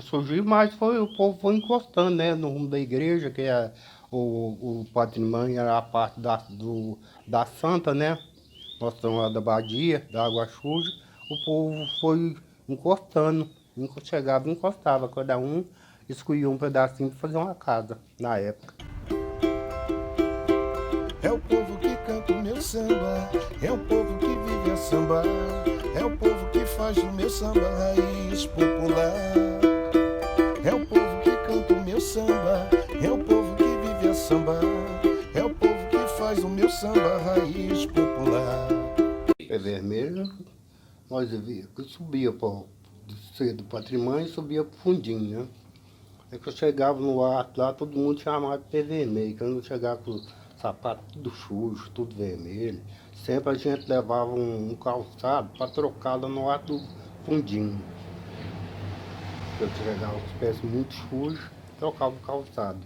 Surgiu mais, foi o povo foi encostando, né, no rumo da igreja, que é o patrimônio era a parte da Santa, né? Nossa Senhora da Badia, da Água Suja. O povo foi encostando, chegava e encostava, cada um escolhia um pedacinho para fazer uma casa, na época. É o povo que canta o meu samba, é o povo que vive a samba, é o povo que faz o meu samba raiz popular. É o povo que canta o meu samba, é o povo que vive a samba, é o povo que faz o meu samba raiz popular. Pé Vermelho, nós subia do patrimônio e subia pro fundinho, né? É que eu chegava no ato lá, todo mundo chamava de pé vermelho, que eu não chegava com o sapato tudo sujo, tudo vermelho. Sempre a gente levava um calçado para trocar lá no ato do fundinho. Eu chegava com os pés muito sujos, trocava o calçado.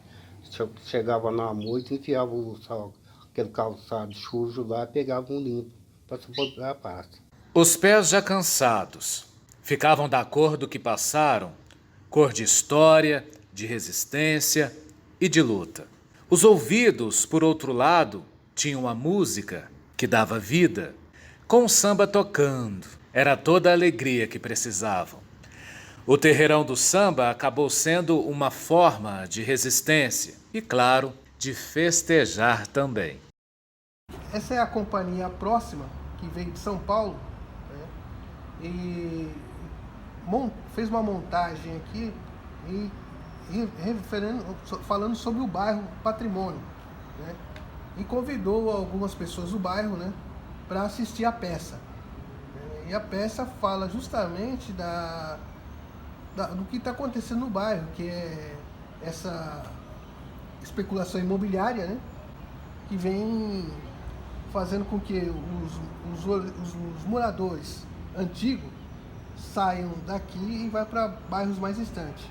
Chegava na noite, enfiava aquele calçado sujo lá e pegava um limpo para suportar a pasta. Os pés já cansados, ficavam da cor do que passaram, cor de história, de resistência e de luta. Os ouvidos, por outro lado, tinham a música que dava vida, com o samba tocando. Era toda a alegria que precisavam. O terreirão do samba acabou sendo uma forma de resistência e, claro, de festejar também. Essa é a companhia próxima, que veio de São Paulo, né? E fez uma montagem aqui falando sobre o bairro Patrimônio, né? E convidou algumas pessoas do bairro, né, para assistir a peça. E a peça fala justamente do que está acontecendo no bairro, que é essa especulação imobiliária, né, que vem fazendo com que os moradores antigos saiam daqui e vá para bairros mais distantes.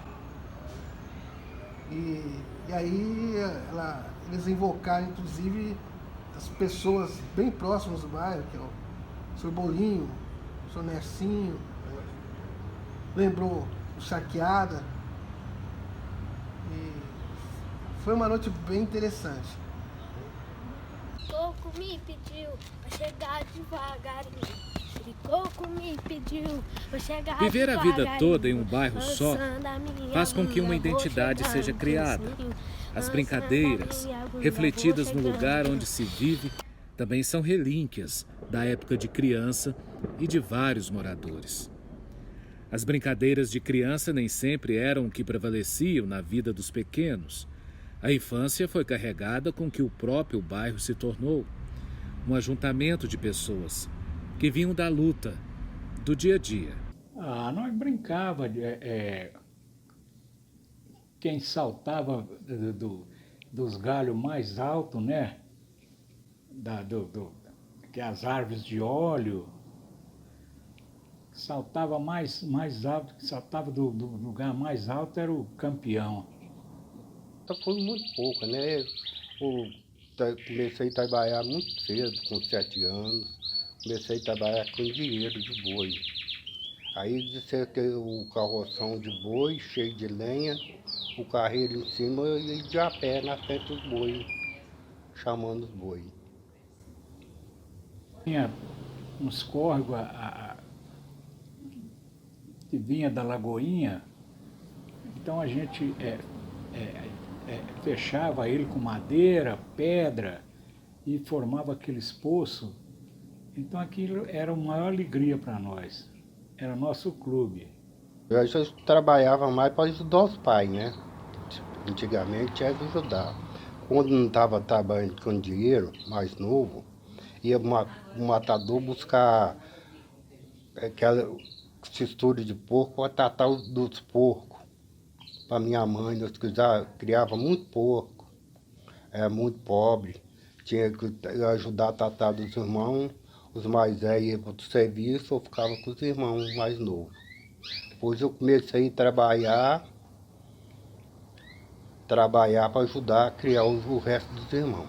E aí eles invocaram, inclusive, as pessoas bem próximas do bairro, que é o Sr. Bolinho, o Sr. Nercinho, né? Lembrou o Charqueada. E foi uma noite bem interessante. Coco me pediu pra chegar devagarinho. Coco me pediu pra chegar Viver a vida devagarinho. toda em um bairro só faz com que uma identidade seja criada. As brincadeiras, refletidas no lugar onde se vive, também são relíquias da época de criança e de vários moradores. As brincadeiras de criança nem sempre eram o que prevaleciam na vida dos pequenos. A infância foi carregada com o que o próprio bairro se tornou, um ajuntamento de pessoas que vinham da luta, do dia a dia. Nós brincava, quem saltava dos galhos mais altos, né? Que as árvores de óleo, saltava mais alto, que saltava do lugar mais alto era o campeão. Foi muito pouco, né? Comecei a trabalhar muito cedo, com 7 anos. Comecei a trabalhar com dinheiro de boi. Aí disse que o carroção de boi, cheio de lenha, o carreiro em cima e de a pé na frente dos boi, chamando os boi. Tinha uns córregos que vinha da Lagoinha, então a gente fechava ele com madeira, pedra e formava aqueles poços. Então aquilo era uma maior alegria para nós, era nosso clube. Eu já trabalhava mais para ajudar os pais, né? Antigamente tinha que ajudar. Quando não estava trabalhando com dinheiro, mais novo, ia o matador buscar aquela cestura de porco para tratar dos porcos. Para minha mãe, nós criava muito porco, era muito pobre, tinha que ajudar a tratar dos irmãos, os mais velhos iam para o serviço, eu ficava com os irmãos mais novos. Depois eu comecei a trabalhar para ajudar a criar o resto dos irmãos.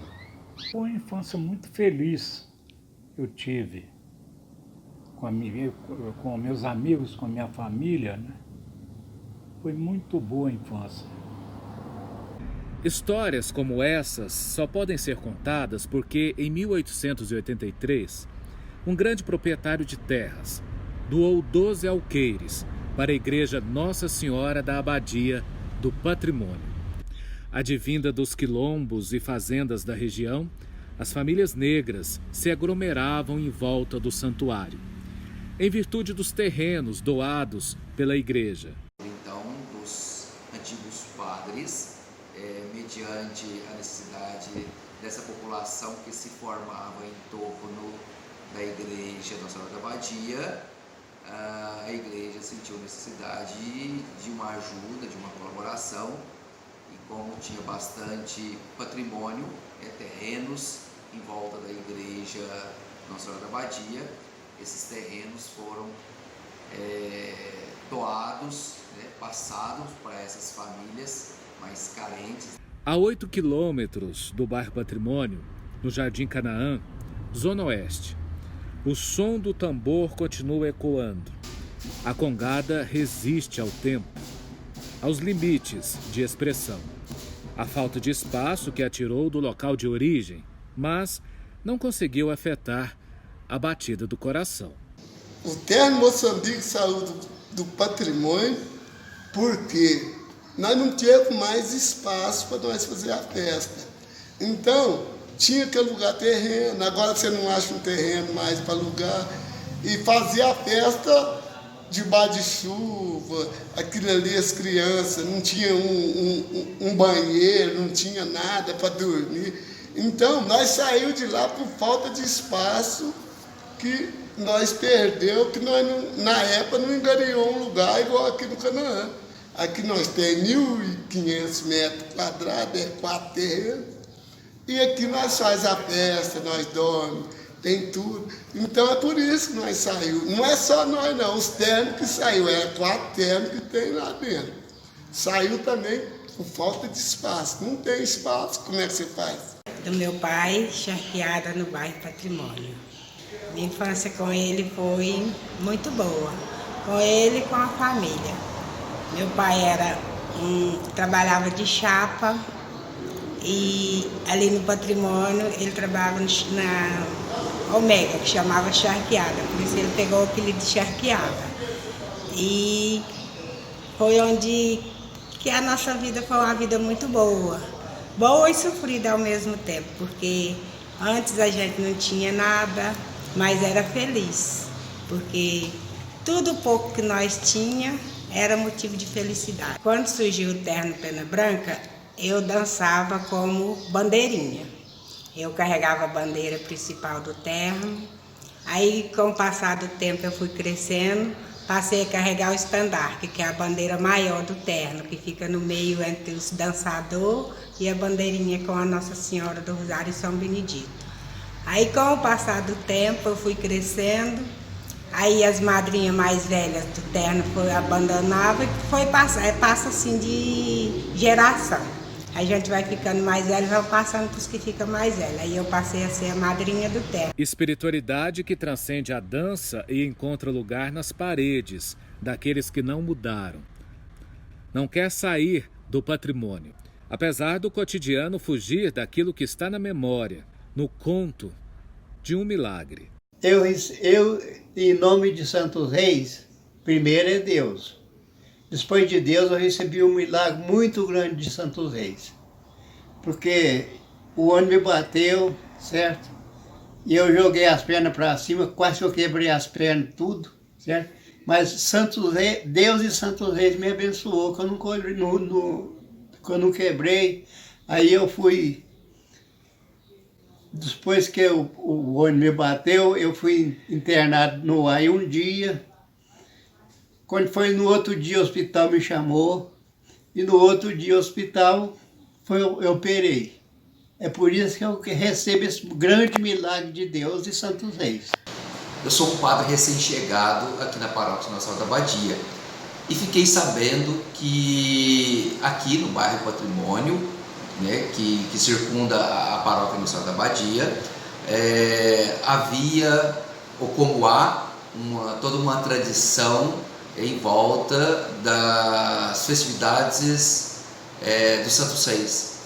Foi uma infância muito feliz que eu tive com meus amigos, com a minha família, né? Foi muito boa a infância. Histórias como essas só podem ser contadas porque, em 1883, um grande proprietário de terras doou 12 alqueires para a igreja Nossa Senhora da Abadia do Patrimônio. Advinda dos quilombos e fazendas da região, as famílias negras se aglomeravam em volta do santuário, em virtude dos terrenos doados pela igreja. Então, dos antigos padres, mediante a necessidade dessa população que se formava em torno da igreja Nossa Senhora da Abadia, a igreja sentiu necessidade de uma ajuda, de uma colaboração, e como tinha bastante patrimônio, terrenos em volta da igreja Nossa Senhora da Abadia, esses terrenos foram doados, passados para essas famílias mais carentes. A 8 quilômetros do bairro Patrimônio, no Jardim Canaã, Zona Oeste, o som do tambor continua ecoando. A congada resiste ao tempo, aos limites de expressão. A falta de espaço que a tirou do local de origem, mas não conseguiu afetar a batida do coração. O terno Moçambique saiu do patrimônio porque nós não tínhamos mais espaço para nós fazer a festa. Então, tinha que alugar terreno, agora você não acha um terreno mais para alugar, e fazer a festa debaixo de chuva, aquilo ali, as crianças, não tinha um banheiro, não tinha nada para dormir. Então, nós saímos de lá por falta de espaço que nós perdeu, que nós, na época, não engariou um lugar igual aqui no Canaã. Aqui nós temos 1.500 metros quadrados, 4 terrenos, e aqui nós faz a festa, nós dormimos, tem tudo. Então é por isso que nós saímos. Não é só nós não, os ternos que saiu, era 4 ternos que tem lá dentro. Saiu também por falta de espaço. Não tem espaço, como é que você faz? Do meu pai, charqueada no bairro Patrimônio. Minha infância com ele foi muito boa, com ele e com a família. Meu pai trabalhava de chapa e ali no Patrimônio ele trabalhava na Omega, que chamava charqueada, por isso ele pegou o apelido de charqueada. E foi onde que a nossa vida foi uma vida muito boa, boa e sofrida ao mesmo tempo, porque antes a gente não tinha nada, mas era feliz, porque tudo pouco que nós tinha era motivo de felicidade. Quando surgiu o terno Pena Branca, eu dançava como bandeirinha. Eu carregava a bandeira principal do terno. Aí, com o passar do tempo, eu fui crescendo, passei a carregar o estandarte, que é a bandeira maior do terno, que fica no meio entre os dançadores e a bandeirinha com a Nossa Senhora do Rosário e São Benedito. Aí, com o passar do tempo, eu fui crescendo. Aí as madrinhas mais velhas do terno abandonavam e passa assim de geração. A gente vai ficando mais velho, vai passando para os que ficam mais velhos. Aí eu passei a ser a madrinha do terno. Espiritualidade que transcende a dança e encontra lugar nas paredes daqueles que não mudaram. Não quer sair do patrimônio. Apesar do cotidiano fugir daquilo que está na memória, no conto de um milagre. Eu, em nome de Santos Reis, primeiro é Deus. Depois de Deus, eu recebi um milagre muito grande de Santos Reis. Porque o ônibus me bateu, certo? E eu joguei as pernas para cima, quase que eu quebrei as pernas, tudo, certo? Mas Santos Reis, Deus e Santos Reis me abençoou, que eu não quebrei. Aí eu fui... Depois que o ônibus me bateu, eu fui internado no UAI um dia. Quando foi no outro dia, o hospital me chamou. E no outro dia, o hospital, eu operei. É por isso que eu recebo esse grande milagre de Deus e Santos Reis. Eu sou um padre recém-chegado aqui na paróquia Nossa Senhora da Abadia. E fiquei sabendo que aqui no bairro Patrimônio, né, que circunda a paróquia Nossa Senhora da Abadia, havia, ou como há, toda uma tradição em volta das festividades dos Santos Reis.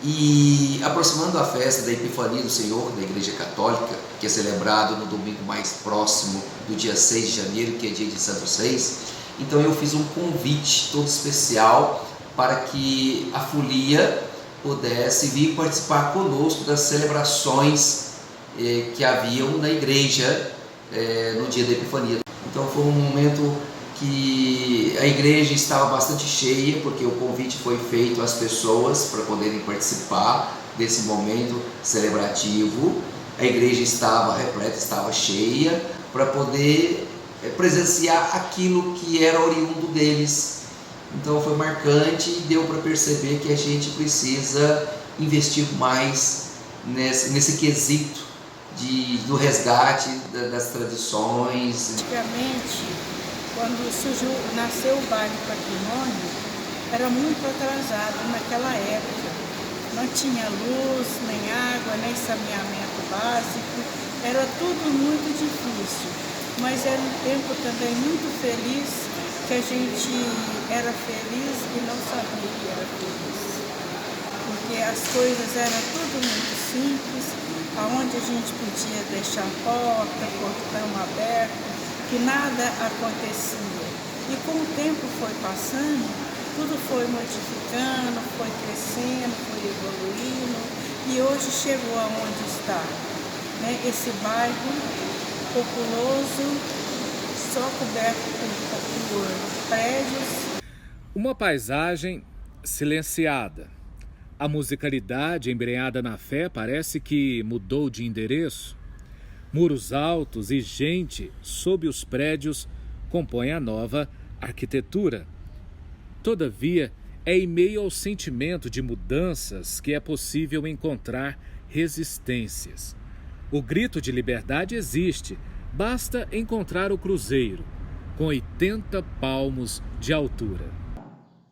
E aproximando a festa da Epifania do Senhor da Igreja Católica, que é celebrado no domingo mais próximo do dia 6 de janeiro, que é dia de Santos Reis, então eu fiz um convite todo especial para que a folia pudesse vir participar conosco das celebrações que haviam na igreja no dia da Epifania. Então foi um momento que a igreja estava bastante cheia, porque o convite foi feito às pessoas para poderem participar desse momento celebrativo. A igreja estava repleta, estava cheia, para poder presenciar aquilo que era oriundo deles. Então foi marcante e deu para perceber que a gente precisa investir mais nesse quesito do resgate das tradições. Antigamente, quando nasceu o bairro Patrimônio, era muito atrasado naquela época. Não tinha luz, nem água, nem saneamento básico, era tudo muito difícil. Mas era um tempo também muito feliz, que a gente era feliz e não sabia que era feliz. Porque as coisas eram tudo muito simples, aonde a gente podia deixar porta, portão aberto, que nada acontecia. E com o tempo foi passando, tudo foi modificando, foi crescendo, foi evoluindo e hoje chegou aonde está, né? Esse bairro populoso, só coberto por prédios. Uma paisagem silenciada. A musicalidade embrenhada na fé parece que mudou de endereço. Muros altos e gente sob os prédios compõem a nova arquitetura. Todavia, é em meio ao sentimento de mudanças que é possível encontrar resistências. O grito de liberdade existe, basta encontrar o cruzeiro, com 80 palmos de altura.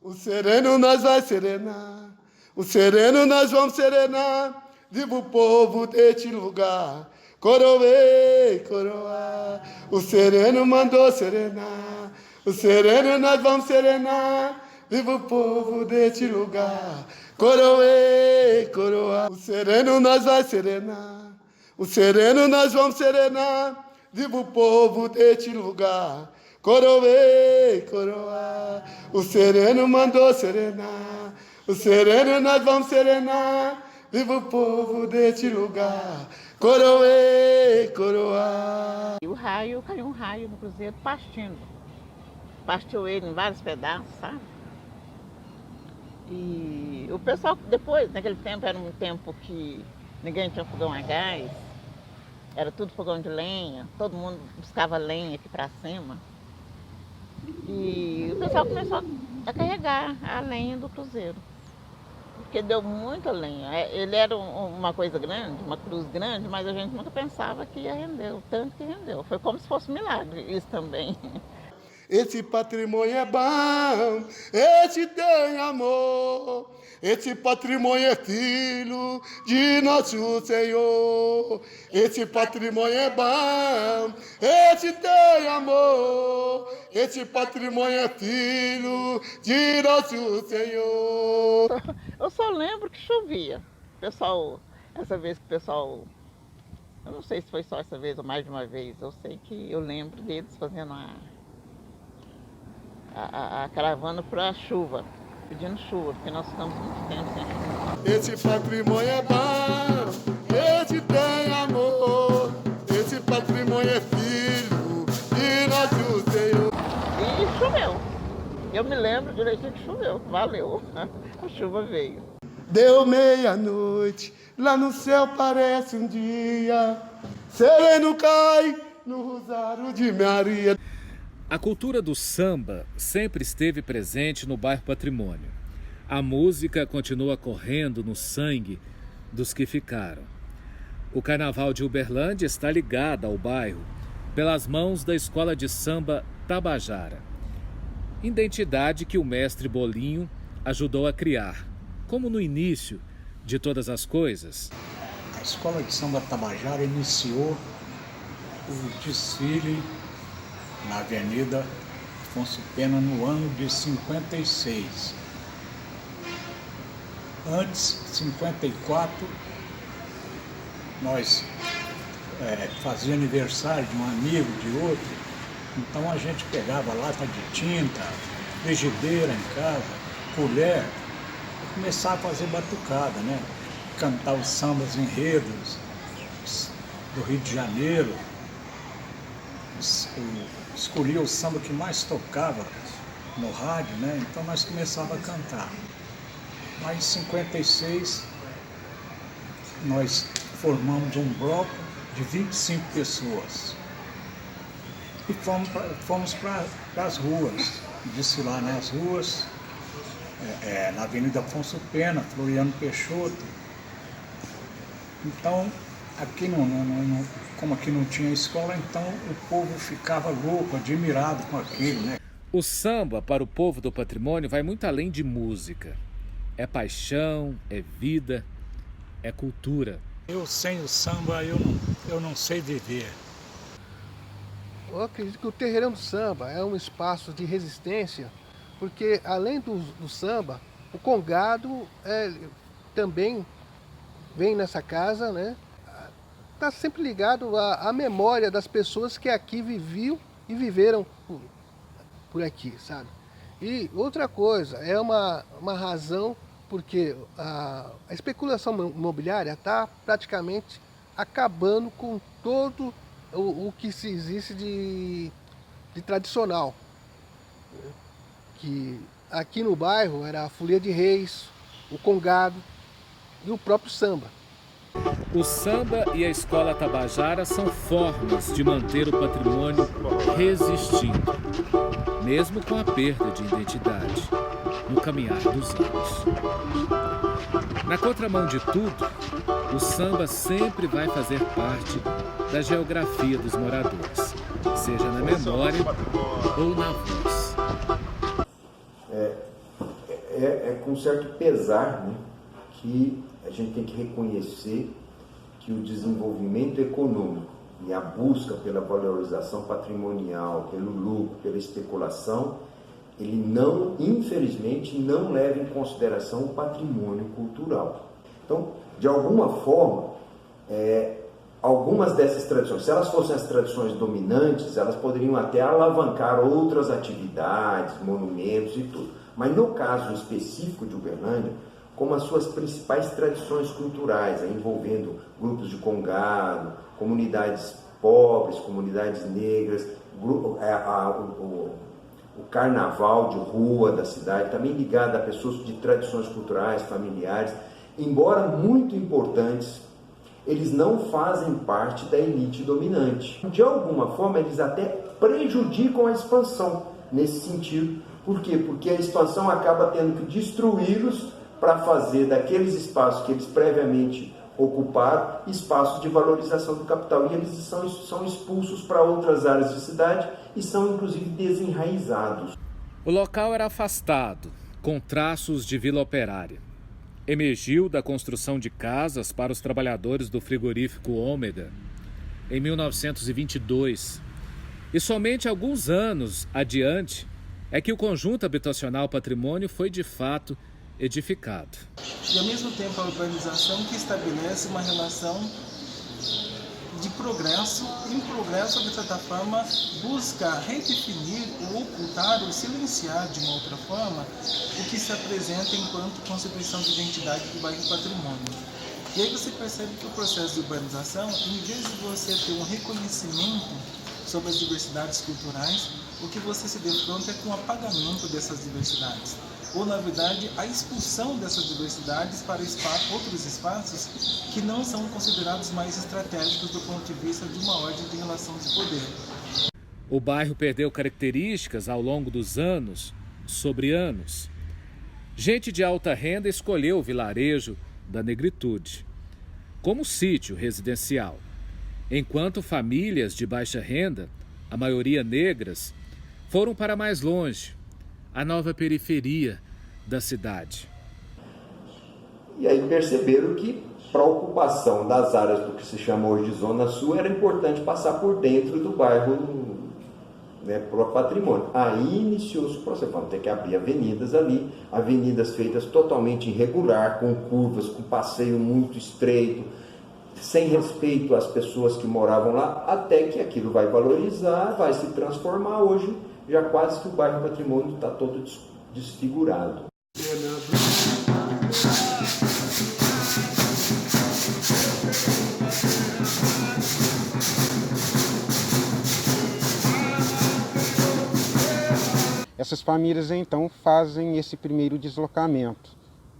O sereno nós vai serenar, o sereno nós vamos serenar, viva o povo deste lugar. Coroei, coroa, o sereno mandou serenar, o sereno nós vamos serenar, viva o povo deste lugar. Coroei, coroa, o sereno nós vai serenar, o sereno nós vamos serenar, viva o povo deste lugar. Coroei, coroa, o sereno mandou serenar, o sereno nós vamos serenar, viva o povo deste lugar. Coroei, coroa. E o raio, caiu um raio no cruzeiro partindo. Partiu ele em vários pedaços, sabe? E o pessoal depois, naquele tempo, era um tempo que ninguém tinha fogão a gás, era tudo fogão de lenha, todo mundo buscava lenha aqui pra cima. E o pessoal começou a carregar a lenha do cruzeiro. Porque deu muita lenha. Ele era uma coisa grande, uma cruz grande, mas a gente nunca pensava que ia render, o tanto que rendeu. Foi como se fosse um milagre, isso também. Esse patrimônio é bom, esse tem amor, esse patrimônio é filho de nosso Senhor. Esse patrimônio é bom, esse tem amor, esse patrimônio é filho de nosso Senhor. Eu só lembro que chovia. O pessoal, essa vez que o pessoal, eu não sei se foi só essa vez ou mais de uma vez, eu sei que eu lembro deles fazendo a caravana para a chuva, pedindo chuva, porque nós ficamos muito tempo sem chuva. Esse patrimônio é bom, esse tem amor, esse patrimônio é filho de nosso Senhor. E choveu. Eu me lembro direitinho que choveu, valeu, a chuva veio. Deu meia-noite, lá no céu parece um dia, sereno cai no rosário de Maria. A cultura do samba sempre esteve presente no bairro Patrimônio. A música continua correndo no sangue dos que ficaram. O Carnaval de Uberlândia está ligado ao bairro pelas mãos da Escola de Samba Tabajara. Identidade que o mestre Bolinho ajudou a criar, como no início de todas as coisas. A Escola de Samba Tabajara iniciou o desfile na Avenida Afonso Pena no ano de 56. Antes, 54, nós fazia aniversário de um amigo, de outro, então a gente pegava lata de tinta, frigideira em casa, colher, e começava a fazer batucada, né? Cantar os sambas enredos do Rio de Janeiro, escolhia o samba que mais tocava no rádio, né? Então nós começávamos a cantar. Mas em 56, nós formamos um bloco de 25 pessoas e fomos para as ruas, desfilar nas ruas, na Avenida Afonso Pena, Floriano Peixoto. Então, aqui como aqui não tinha escola, então o povo ficava louco, admirado com aquilo, né? O samba, para o povo do Patrimônio, vai muito além de música. É paixão, é vida, é cultura. Eu sem o samba, eu não sei viver. Eu acredito que o Terreirão do Samba é um espaço de resistência, porque além do samba, o congado também vem nessa casa, né? Está sempre ligado à memória das pessoas que aqui viviam e viveram por aqui, sabe? E outra coisa, é uma razão porque a especulação imobiliária está praticamente acabando com todo o que se existe de tradicional. Que aqui no bairro era a Folia de Reis, o congado e o próprio samba. O samba e a escola Tabajara são formas de manter o patrimônio resistindo, mesmo com a perda de identidade, no caminhar dos anos. Na contramão de tudo, o samba sempre vai fazer parte da geografia dos moradores, seja na memória ou na voz. É com certo pesar, né, que a gente tem que reconhecer que o desenvolvimento econômico e a busca pela valorização patrimonial, pelo lucro, pela especulação, ele não, infelizmente, não leva em consideração o patrimônio cultural. Então, de alguma forma, algumas dessas tradições, se elas fossem as tradições dominantes, elas poderiam até alavancar outras atividades, monumentos e tudo. Mas no caso específico de Uberlândia, como as suas principais tradições culturais, envolvendo grupos de congado, comunidades pobres, comunidades negras, o carnaval de rua da cidade, também ligado a pessoas de tradições culturais, familiares, embora muito importantes, eles não fazem parte da elite dominante. De alguma forma, eles até prejudicam a expansão nesse sentido. Por quê? Porque a expansão acaba tendo que destruí-los para fazer daqueles espaços que eles previamente ocuparam espaços de valorização do capital. E eles são expulsos para outras áreas de cidade e são, inclusive, desenraizados. O local era afastado, com traços de vila operária. Emergiu da construção de casas para os trabalhadores do frigorífico Ômega em 1922. E somente alguns anos adiante é que o conjunto habitacional Patrimônio foi, de fato, edificado. E, ao mesmo tempo, a urbanização que estabelece uma relação de progresso, e um progresso, de certa forma, busca redefinir ou ocultar ou silenciar, de uma outra forma, o que se apresenta enquanto constituição de identidade do bairro Patrimônio. E aí você percebe que o processo de urbanização, em vez de você ter um reconhecimento sobre as diversidades culturais, o que você se defronta é com o apagamento dessas diversidades. Ou, na verdade, a expulsão dessas diversidades para outros espaços que não são considerados mais estratégicos do ponto de vista de uma ordem de relação de poder. O bairro perdeu características ao longo dos anos, sobre anos. Gente de alta renda escolheu o vilarejo da negritude como sítio residencial, enquanto famílias de baixa renda, a maioria negras, foram para mais longe, a nova periferia da cidade. E aí perceberam que para a ocupação das áreas do que se chama hoje de Zona Sul era importante passar por dentro do bairro né, para o patrimônio. Aí iniciou-se o processo, vamos ter que abrir avenidas ali, avenidas feitas totalmente irregular, com curvas, com passeio muito estreito, sem respeito às pessoas que moravam lá, até que aquilo vai valorizar, vai se transformar. Hoje, já quase que o bairro Patrimônio está todo desfigurado. Essas famílias então fazem esse primeiro deslocamento.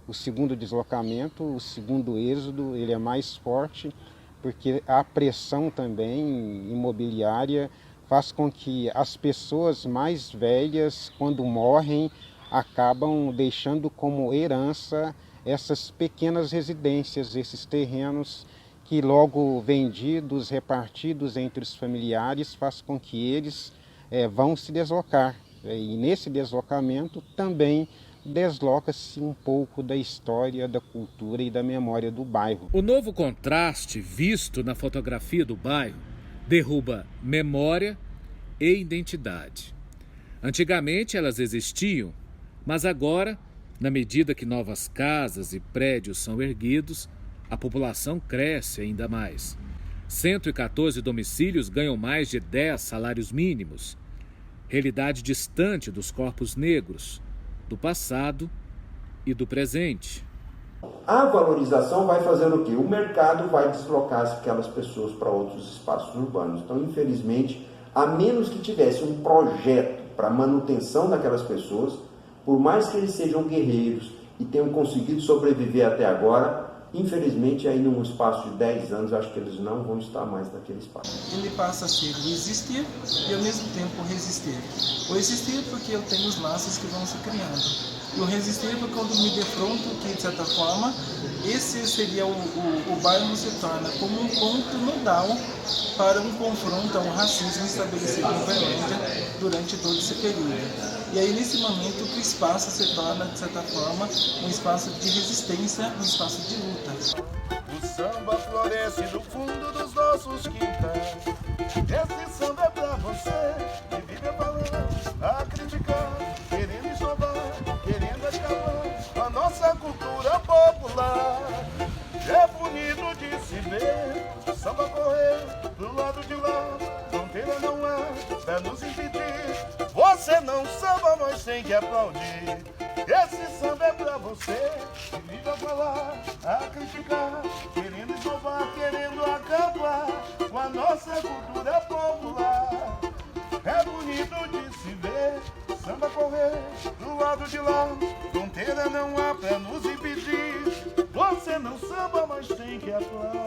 O segundo deslocamento, o segundo êxodo, ele é mais forte, porque a pressão também imobiliária faz com que as pessoas mais velhas, quando morrem, acabam deixando como herança essas pequenas residências, esses terrenos que logo vendidos, repartidos entre os familiares, faz com que eles vão se deslocar. E nesse deslocamento também desloca-se um pouco da história, da cultura e da memória do bairro. O novo contraste visto na fotografia do bairro derruba memória e identidade. Antigamente elas existiam, mas agora, na medida que novas casas e prédios são erguidos, a população cresce ainda mais. 114 domicílios ganham mais de 10 salários mínimos. Realidade distante dos corpos negros, do passado e do presente. A valorização vai fazendo o quê? O mercado vai deslocar aquelas pessoas para outros espaços urbanos. Então, infelizmente, a menos que tivesse um projeto para manutenção daquelas pessoas, por mais que eles sejam guerreiros e tenham conseguido sobreviver até agora, infelizmente, aí num espaço de 10 anos, eu acho que eles não vão estar mais naquele espaço. Ele passa a ser o existir e ao mesmo tempo o resistir. O existir porque eu tenho os laços que vão se criando. E o resistir porque quando me defronto, que de certa forma, esse seria o bairro se torna como um ponto nodal para um confronto a um racismo estabelecido em Uberlândia durante todo esse período. E aí, nesse momento, o espaço se torna, de certa forma, um espaço de resistência, um espaço de luta. O samba floresce do fundo dos nossos quintais. Esse samba é pra você que vive falando, a criticar, querendo inovar, querendo acabar a nossa cultura popular. É bonito de se ver o samba correr do lado de lá. Fronteira não há pra nos impedir. Você não samba, mas tem que aplaudir. Esse samba é pra você que vive a falar, a criticar, querendo inovar, querendo acabar com a nossa cultura popular. É bonito de se ver samba correr do lado de lá. Fronteira não há pra nos impedir. Você não samba, mas tem que aplaudir.